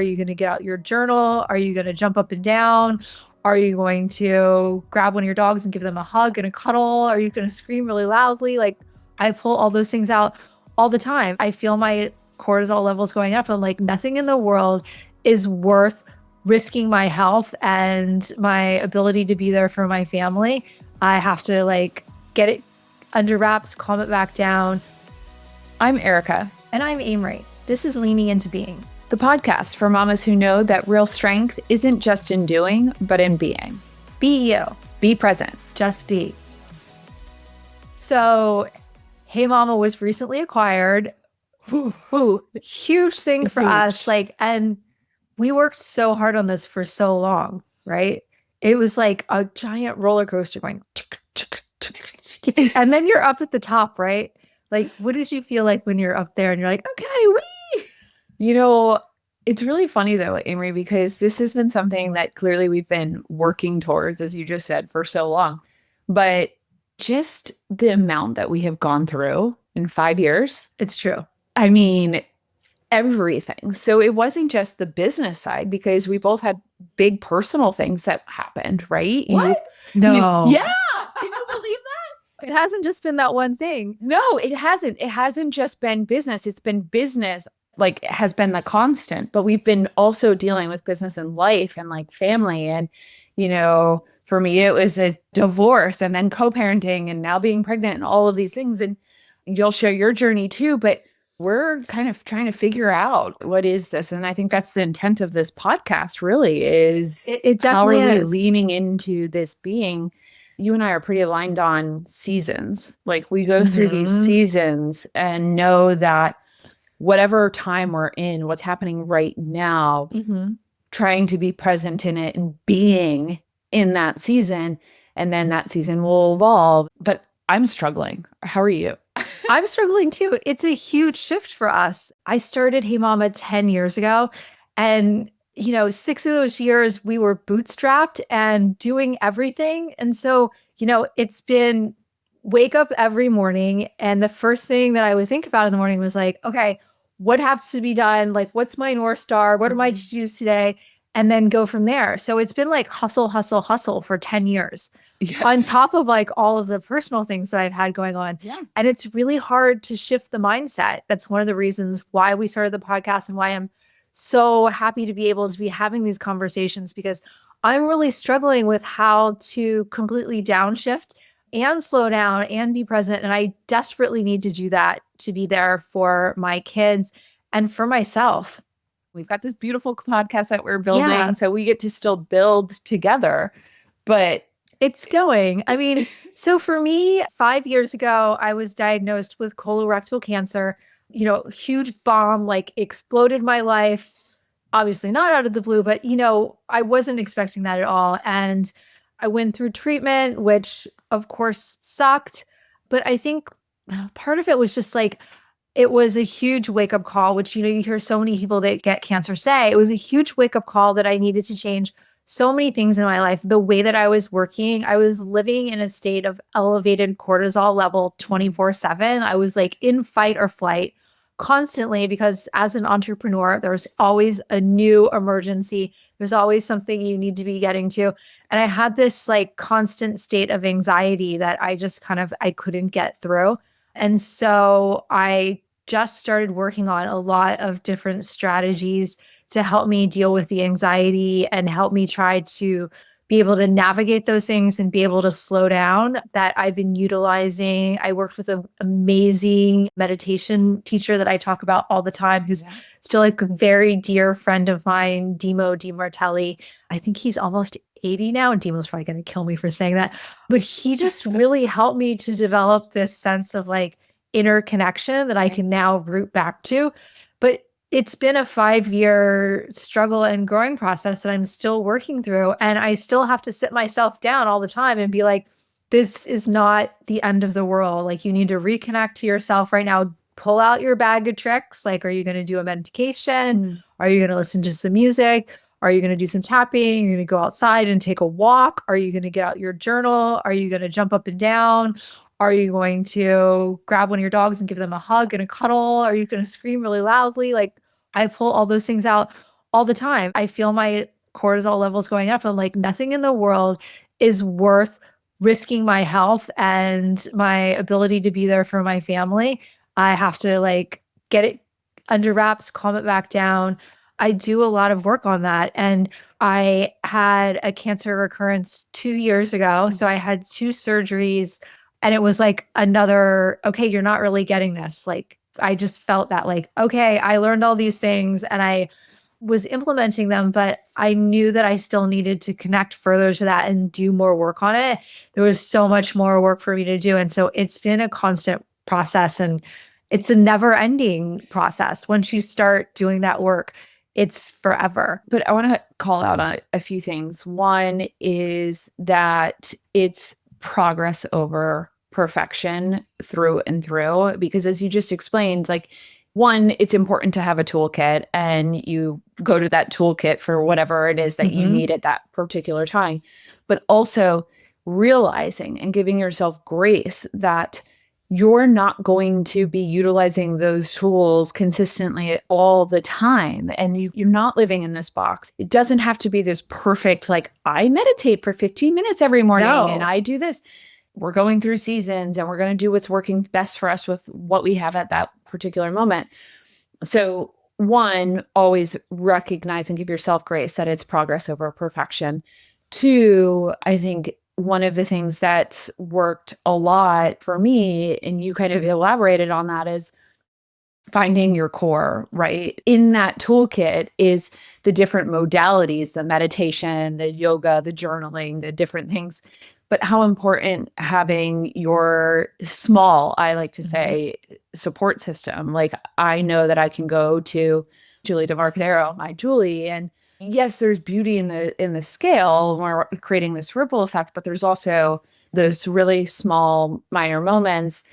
Are you going to get out your journal? Are you going to jump up and down? Are you going to grab one of your dogs and give them a hug and a cuddle? Are you going to scream really loudly? Like, I pull all those things out all the time. I feel my cortisol levels going up. I'm like, nothing in the world is worth risking my health and my ability to be there for my family. I have to like get it under wraps, calm it back down. I'm Erika. And I'm Amri. This is Leaning Into Being, the podcast for mamas who know that real strength isn't just in doing, but in being. Be you. Be present. Just be. So, Hey Mama was recently acquired. Huge thing for us. And we worked so hard on this for so long, right? It was like a giant roller coaster going, and then you're up at the top, right? Like, what did you feel like when you're up there and you're like, okay, wee? You know, it's really funny though, Amri, because this has been something that clearly we've been working towards, as you just said, for so long. But just the amount that we have gone through in 5 years. It's true. I mean, everything. So it wasn't just the business side, because we both had big personal things that happened, right? What? No. Yeah. Can you believe that? It hasn't just been that one thing. No, it hasn't. It hasn't just been business. It's been business, like, has been the constant, but we've been also dealing with business and life and like family. And, you know, for me, it was a divorce and then co-parenting and now being pregnant and all of these things. And you'll share your journey too, but we're kind of trying to figure out what is this. And I think that's the intent of this podcast really is it how are definitely we is. leaning into this being. You and I are pretty aligned on seasons. Like we go through these seasons and know that whatever time we're in, what's happening right now, trying to be present in it and being in that season. And then that season will evolve. But I'm struggling. How are you? I'm struggling too. It's a huge shift for us. I started Hey Mama 10 years ago. And, you know, 6 of those years we were bootstrapped and doing everything. And so, you know, it's been wake up every morning. And the first thing that I would think about in the morning was like, okay, what has to be done? Like, what's my North Star? What am I to do today? And then go from there. So it's been like hustle, hustle, hustle for 10 years. Yes. On top of like all of the personal things that I've had going on. Yeah. And it's really hard to shift the mindset. That's one of the reasons why we started the podcast and why I'm so happy to be able to be having these conversations, because I'm really struggling with how to completely downshift and slow down and be present. And I desperately need to do that to be there for my kids and for myself. We've got this beautiful podcast that we're building, so we get to still build together, but it's going. I mean, so for me, 5 years ago, I was diagnosed with colorectal cancer, you know, huge bomb, like exploded my life. Obviously not out of the blue, but, you know, I wasn't expecting that at all. And I went through treatment, which of course sucked. But I think part of it was just like, it was a huge wake-up call, which, you know, you hear so many people that get cancer say. It was a huge wake-up call that I needed to change so many things in my life. The way that I was working, I was living in a state of elevated cortisol level 24/7. I was like in fight or flight constantly, because as an entrepreneur, there's always a new emergency. There's always something you need to be getting to. And I had this like constant state of anxiety that I just I couldn't get through. And so I just started working on a lot of different strategies to help me deal with the anxiety and help me try to be able to navigate those things and be able to slow down, that I've been utilizing. I worked with an amazing meditation teacher that I talk about all the time, who's still like a very dear friend of mine, Dimo DiMartelli. I think he's almost 80 now, and Dimo's probably going to kill me for saying that. But he just really helped me to develop this sense of like inner connection that I can now root back to. But it's been a 5-year struggle and growing process that I'm still working through. And I still have to sit myself down all the time and be like, this is not the end of the world. Like, you need to reconnect to yourself right now. Pull out your bag of tricks. Like, are you going to do a meditation? Are you going to listen to some music? Are you going to do some tapping? Are you going to go outside and take a walk? Are you going to get out your journal? Are you going to jump up and down? Are you going to grab one of your dogs and give them a hug and a cuddle? Are you going to scream really loudly? Like, I pull all those things out all the time. I feel my cortisol levels going up. I'm like, nothing in the world is worth risking my health and my ability to be there for my family. I have to like get it under wraps, calm it back down. I do a lot of work on that. And I had a cancer recurrence 2 years ago. So I had two surgeries, and it was like another, okay, you're not really getting this. Like, I just felt that, like, okay, I learned all these things and I was implementing them, but I knew that I still needed to connect further to that and do more work on it. There was so much more work for me to do. And so it's been a constant process, and it's a never ending process. Once you start doing that work, it's forever. But I want to call out on a few things. One is that it's progress over perfection through and through, because as you just explained, like, one, it's important to have a toolkit, and you go to that toolkit for whatever it is that you need at that particular time. But also realizing and giving yourself grace that you're not going to be utilizing those tools consistently all the time. And you're not living in this box. It doesn't have to be this perfect, like, I meditate for 15 minutes every morning and I do this. We're going through seasons, and we're going to do what's working best for us with what we have at that particular moment. So one, always recognize and give yourself grace that it's progress over perfection. Two, I think one of the things that's worked a lot for me, and you kind of elaborated on that, is finding your core, right? In that toolkit is the different modalities, the meditation, the yoga, the journaling, the different things. But how important having your small, I like to say, support system. Like, I know that I can go to Julie DeMarcadero, my Julie, and yes, there's beauty in the scale when we're creating this ripple effect, but there's also those really small, minor moments.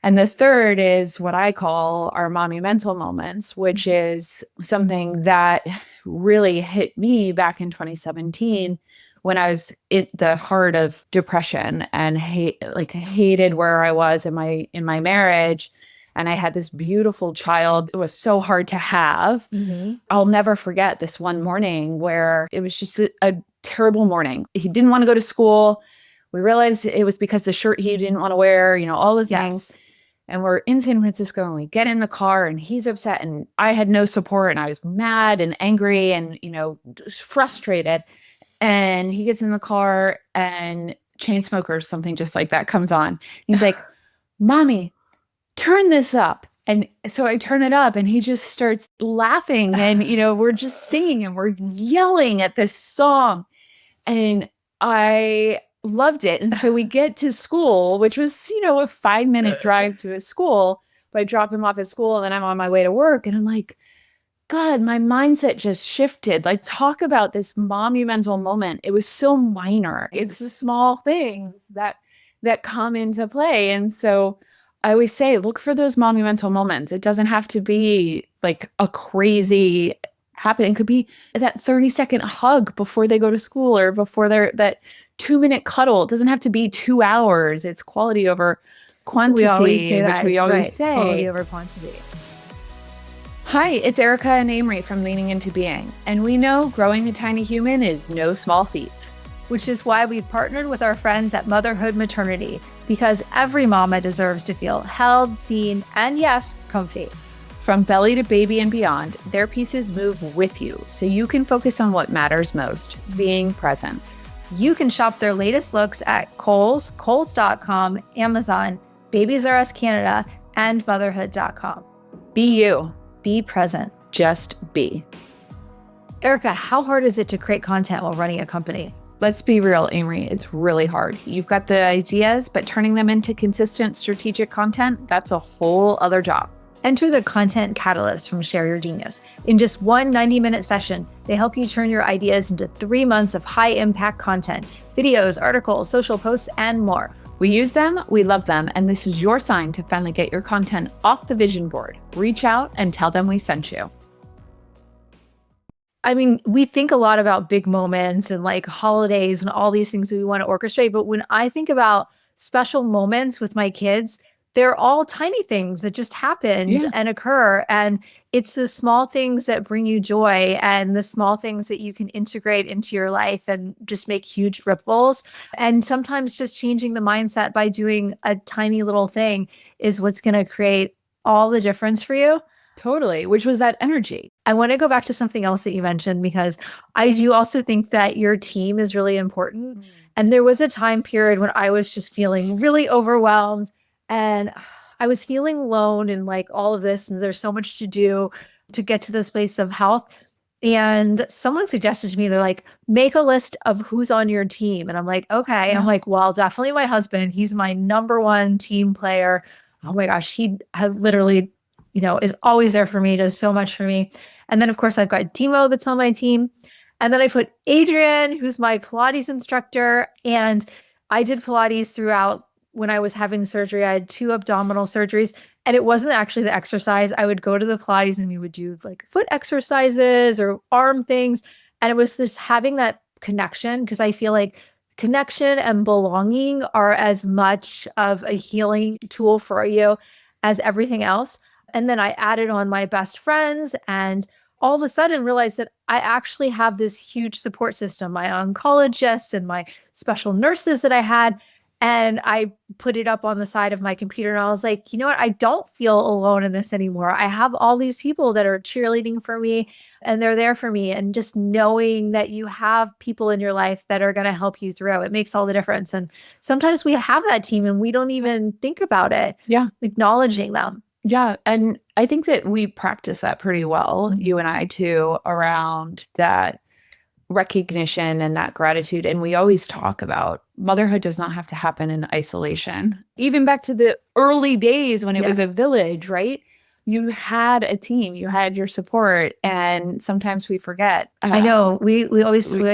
And the third is what I call our monumental moments, which is something that really hit me back in 2017 when I was in the heart of depression and hated where I was in my marriage. And I had this beautiful child. It was so hard to have. I'll never forget this one morning where it was just a terrible morning. He didn't want to go to school. We realized it was because the shirt he didn't want to wear, all the things. Yes. And we're in San Francisco, and we get in the car, and he's upset, and I had no support, and I was mad and angry and, frustrated. And he gets in the car, and Chainsmokers, something just like that, comes on. He's like, "Mommy, turn this up." And so I turn it up, and he just starts laughing, and, we're just singing and we're yelling at this song. And I loved it. And so we get to school, which was, a 5-minute drive to his school, but I drop him off at school, and then I'm on my way to work, and I'm like, God, my mindset just shifted. Like, talk about this monumental moment. It was so minor. It's the small things that come into play. And so I always say, look for those monumental moments. It doesn't have to be like a crazy happening. It could be that 30-second hug before they go to school, or before that 2-minute cuddle. It doesn't have to be 2 hours. It's quality over quantity, which we always say. Quality over quantity. Hi, it's Erika and Amri from Leaning Into Being, and we know growing a tiny human is no small feat. Which is why we partnered with our friends at Motherhood Maternity, because every mama deserves to feel held, seen, and yes, comfy. From belly to baby and beyond, their pieces move with you, so you can focus on what matters most, being present. You can shop their latest looks at Kohl's.com, Amazon, Babies R Us Canada, and Motherhood.com. Be you. Be present. Just be. Erika, how hard is it to create content while running a company? Let's be real, Amri. It's really hard. You've got the ideas, but turning them into consistent strategic content, that's a whole other job. Enter the Content Catalyst from Share Your Genius. In just one 90-minute session, they help you turn your ideas into 3 months of high-impact content, videos, articles, social posts, and more. We use them, we love them, and this is your sign to finally get your content off the vision board. Reach out and tell them we sent you. I mean, we think a lot about big moments and like holidays and all these things that we want to orchestrate. But when I think about special moments with my kids, they're all tiny things that just happened Yeah. and occur. And it's the small things that bring you joy and the small things that you can integrate into your life and just make huge ripples. And sometimes just changing the mindset by doing a tiny little thing is what's going to create all the difference for you. Totally. Which was that energy. I want to go back to something else that you mentioned because I do also think that your team is really important. And there was a time period when I was just feeling really overwhelmed and I was feeling alone and like all of this, and there's so much to do to get to this place of health. And someone suggested to me, they're like, make a list of who's on your team. And I'm like, okay. Yeah. I'm like, well, definitely my husband. He's my number one team player. Oh my gosh, he had literally, is always there for me, does so much for me. And then, of course, I've got Demo that's on my team. And then I put Adrian, who's my Pilates instructor. And I did Pilates throughout when I was having surgery. I had 2 abdominal surgeries. And it wasn't actually the exercise. I would go to the Pilates and we would do like foot exercises or arm things. And it was just having that connection, because I feel like connection and belonging are as much of a healing tool for you as everything else. And then I added on my best friends and all of a sudden realized that I actually have this huge support system, my oncologist and my special nurses that I had. And I put it up on the side of my computer and I was like, you know what? I don't feel alone in this anymore. I have all these people that are cheerleading for me and they're there for me. And just knowing that you have people in your life that are going to help you through, it makes all the difference. And sometimes we have that team and we don't even think about it. Yeah. Acknowledging them. Yeah. And I think that we practice that pretty well, you and I too, around that recognition and that gratitude. And we always talk about motherhood does not have to happen in isolation. Even back to the early days when it was a village, right? You had a team, you had your support, and sometimes we forget. I know we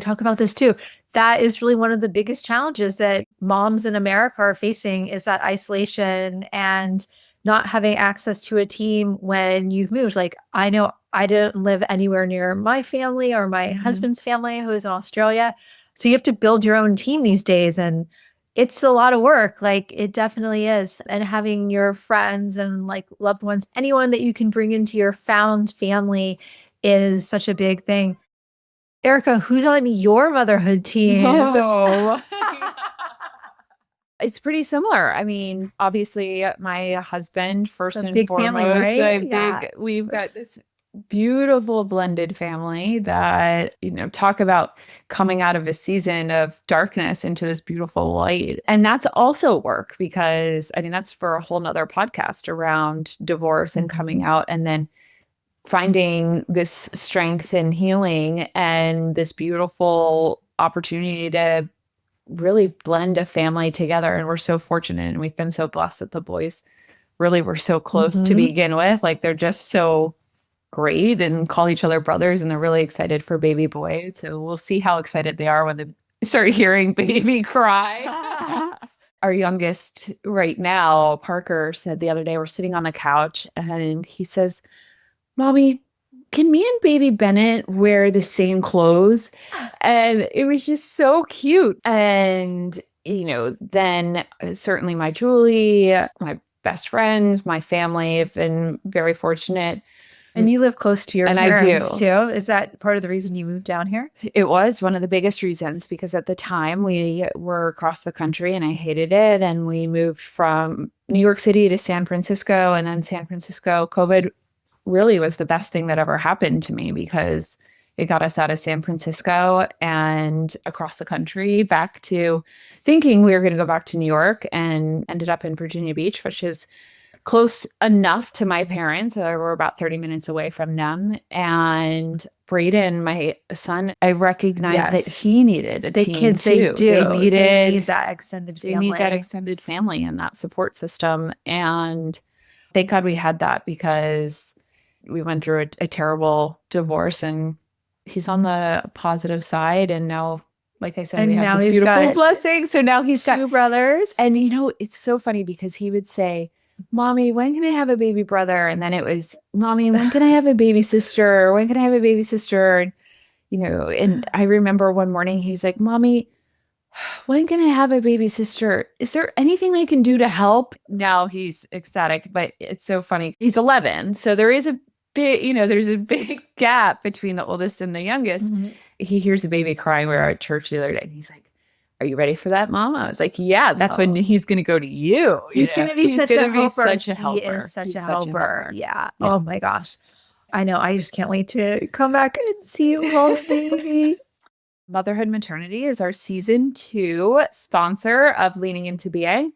talk about this too. That is really one of the biggest challenges that moms in America are facing, is that isolation and not having access to a team when you've moved. Like, I know I didn't live anywhere near my family or my husband's family who is in Australia. So you have to build your own team these days. And it's a lot of work. Like, it definitely is. And having your friends and like loved ones, anyone that you can bring into your found family is such a big thing. Erika, who's on your motherhood team? Oh. It's pretty similar. I mean, obviously, my husband, first and big foremost, family, right? We've got this beautiful blended family that, talk about coming out of a season of darkness into this beautiful light. And that's also work, because I mean, that's for a whole nother podcast around divorce and coming out, and then finding this strength and healing and this beautiful opportunity to really blend a family together. And we're so fortunate, and we've been so blessed that the boys really were so close to begin with. Like, they're just so great and call each other brothers, and they're really excited for baby boy. So we'll see how excited they are when they start hearing baby cry. Our youngest right now, Parker, said the other day, we're sitting on the couch and he says, "Mommy, can me and baby Bennett wear the same clothes?" And it was just so cute. And, then certainly my Julie, my best friends, my family have been very fortunate. And you live close to your parents I do too. Is that part of the reason you moved down here? It was one of the biggest reasons, because at the time we were across the country and I hated it. And we moved from New York City to San Francisco, and then San Francisco, COVID really was the best thing that ever happened to me, because it got us out of San Francisco and across the country back to thinking we were going to go back to New York, and ended up in Virginia Beach, which is close enough to my parents. We're about 30 minutes away from them. And Brayden, my son, I recognized that he needed a team kids, too. They need that extended family. They need that extended family and that support system. And thank God we had that, because we went through a terrible divorce, and he's on the positive side. And now, like I said, we have this beautiful blessing. So now he's got 2 brothers. And it's so funny, because he would say, "Mommy, when can I have a baby brother?" And then it was, "Mommy, when can I have a baby sister? When can I have a baby sister?" And, and I remember one morning he's like, "Mommy, when can I have a baby sister? Is there anything I can do to help? Now he's ecstatic, but it's so funny. He's 11. So there is a big, there's a big gap between the oldest and the youngest. Mm-hmm. He hears a baby crying. We were at church the other day and he's like, are you ready for that, Mom? I was like, yeah, that's when he's going to go to you. He's going to be such a helper. Such a helper. He is such a helper. Yeah. Oh my gosh. I know. I just can't wait to come back and see you hold baby. Motherhood Maternity is our season 2 sponsor of Leaning Into Being.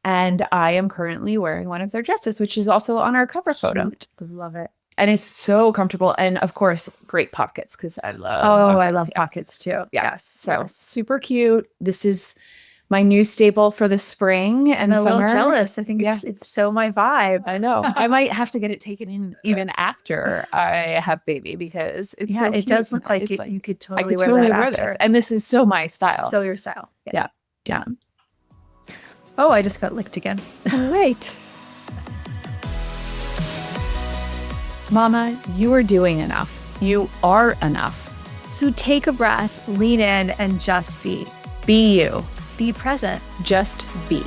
And I am currently wearing one of their dresses, which is also on our cover photo. Love it. And it's so comfortable. And of course, great pockets because I love I love pockets too. Yeah. Yes. So super cute. This is my new staple for the spring and I'm a summer. little jealous. I think it's so my vibe. I know. I might have to get it taken in even after I have baby because it's so it cute. does look like you could totally wear this. And this is so my style. So your style. Yeah. Oh, I just got licked again. Wait. Mama, you are doing enough. You are enough. So take a breath, lean in, and just be. Be you. Be present. Just be.